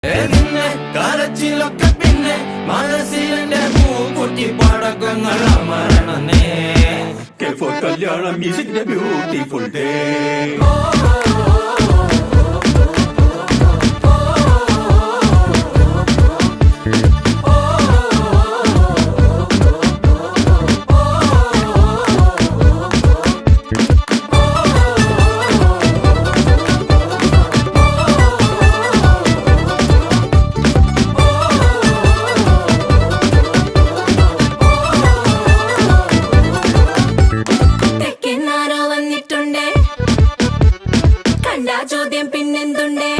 നിന്നെ കരച്ചിലൊക്കെ പിന്നെ മനസ്സിലെ പൂക്കുട്ടി പടക്കങ്ങൾ അമരണേ കല്യാണം മ്യൂസിക്കിന്റെ ബ്യൂട്ടിഫുൾ ഡേ ചോദ്യം പിന്നെന്തുണ്ടേ